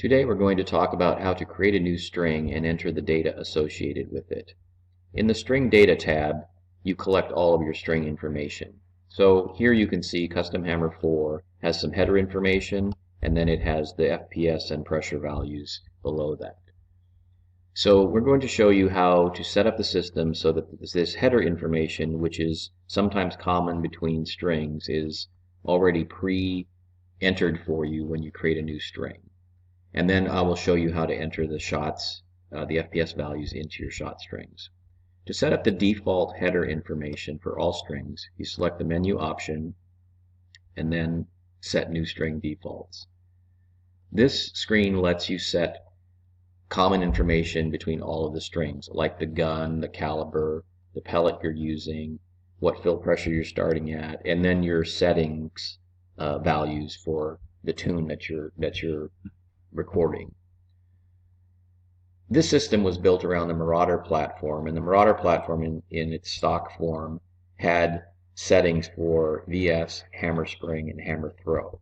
Today we're going to talk about how to create a new string and enter the data associated with it. In the String Data tab, you collect all of your string information. So here you can see Custom Hammer 4 has some header information, and then it has the FPS and pressure values below that. So we're going to show you how to set up the system so that this header information, which is sometimes common between strings, is already pre-entered for you when you create a new string. And then I will show you how to enter the shots, the FPS values into your shot strings. To set up the default header information for all strings, you select the menu option and then set new string defaults. This screen lets you set common information between all of the strings, like the gun, the caliber, the pellet you're using, what fill pressure you're starting at, and then your settings values for the tune that you're recording. This system was built around the Marauder platform, and the Marauder platform in its stock form had settings for VS, hammer spring, and hammer throw.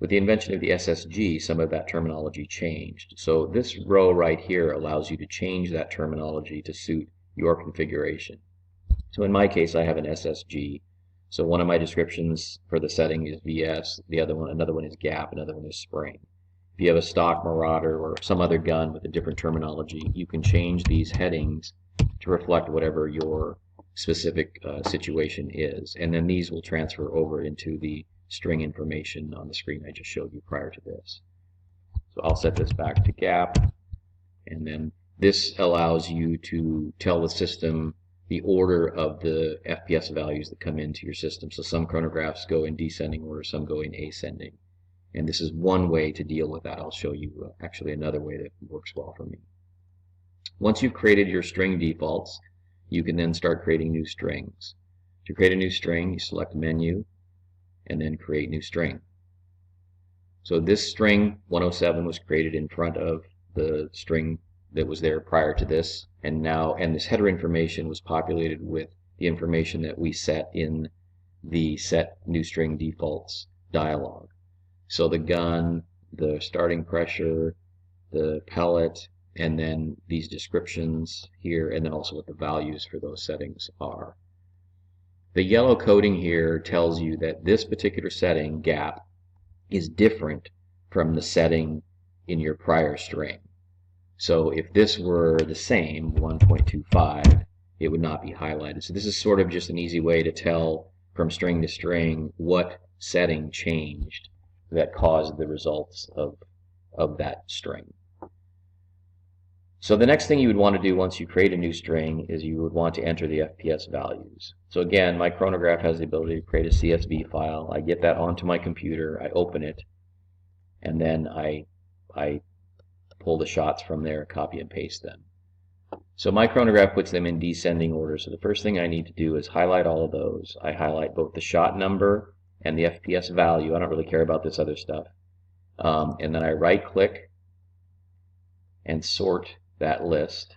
With the invention of the SSG, some of that terminology changed. So this row right here allows you to change that terminology to suit your configuration. So in my case, I have an SSG. So one of my descriptions for the setting is VS, another one is gap, another one is spring. If you have a stock Marauder or some other gun with a different terminology, you can change these headings to reflect whatever your specific situation is. And then these will transfer over into the string information on the screen I just showed you prior to this. So I'll set this back to gap, and then this allows you to tell the system the order of the FPS values that come into your system. So some chronographs go in descending order, some go in ascending. And this is one way to deal with that. I'll show you actually another way that works well for me. Once you've created your string defaults, you can then start creating new strings. To create a new string, you select Menu, and then Create New String. So this string 107 was created in front of the string that was there prior to this, and this header information was populated with the information that we set in the Set New String Defaults dialog. So the gun, the starting pressure, the pellet, and then these descriptions here, and then also what the values for those settings are. The yellow coding here tells you that this particular setting, gap, is different from the setting in your prior string. So if this were the same, 1.25, it would not be highlighted. So this is sort of just an easy way to tell from string to string what setting changed that caused the results of that string. So the next thing you would want to do once you create a new string is you would want to enter the FPS values. So again, my chronograph has the ability to create a CSV file. I get that onto my computer, I open it, and then I pull the shots from there, copy and paste them. So my chronograph puts them in descending order. So the first thing I need to do is highlight all of those. I highlight both the shot number and the FPS value. I don't really care about this other stuff. And then I right click and sort that list.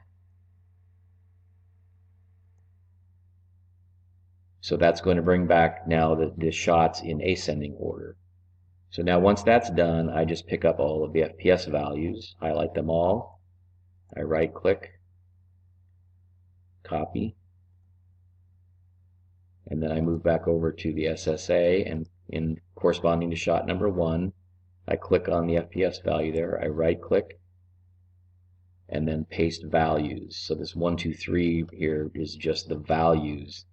So that's going to bring back now the shots in ascending order. So now once that's done, I just pick up all of the FPS values, highlight them all, I right click, copy, and then I move back over to the SSA, and in corresponding to shot number 1, I click on the FPS value there, I right click, and then paste values. So this 1, 2, 3 here is just the values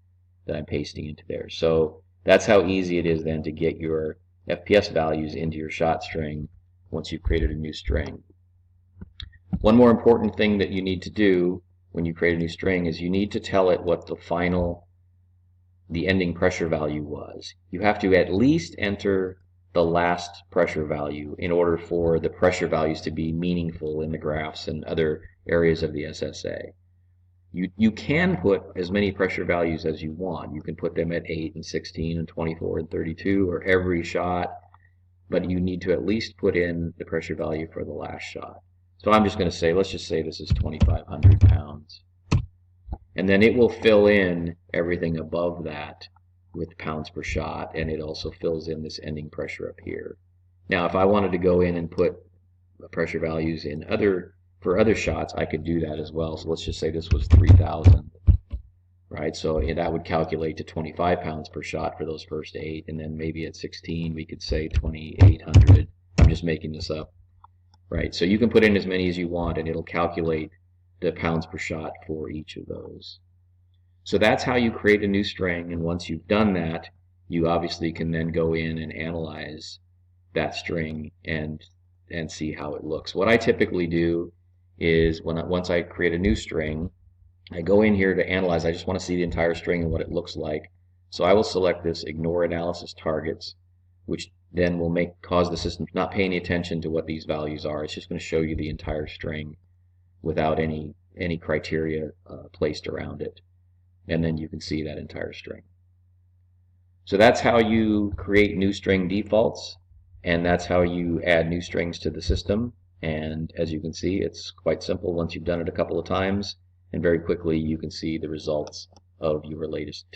that I'm pasting into there. So that's how easy it is then to get your FPS values into your shot string once you've created a new string. One more important thing that you need to do when you create a new string is you need to tell it what the ending pressure value was. You have to at least enter the last pressure value in order for the pressure values to be meaningful in the graphs and other areas of the SSA. You can put as many pressure values as you want. You can put them at 8 and 16 and 24 and 32 or every shot, but you need to at least put in the pressure value for the last shot. So I'm just going to say, let's just say this is 2,500 pounds. And then it will fill in everything above that with pounds per shot, and it also fills in this ending pressure up here. Now if I wanted to go in and put pressure values for other shots, I could do that as well. So let's just say this was 3,000, right? So that would calculate to 25 pounds per shot for those first 8, and then maybe at 16 we could say 2,800. I'm just making this up, right? So you can put in as many as you want, and it'll calculate the pounds per shot for each of those. So that's how you create a new string, and once you've done that, you obviously can then go in and analyze that string and see how it looks. What I typically do is once I create a new string, I go in here to analyze. I just want to see the entire string and what it looks like. So I will select this ignore analysis targets, which then will cause the system to not pay any attention to what these values are. It's just going to show you the entire string without any criteria placed around it. And then you can see that entire string. So that's how you create new string defaults, and that's how you add new strings to the system. And as you can see, it's quite simple once you've done it a couple of times, and very quickly you can see the results of your latest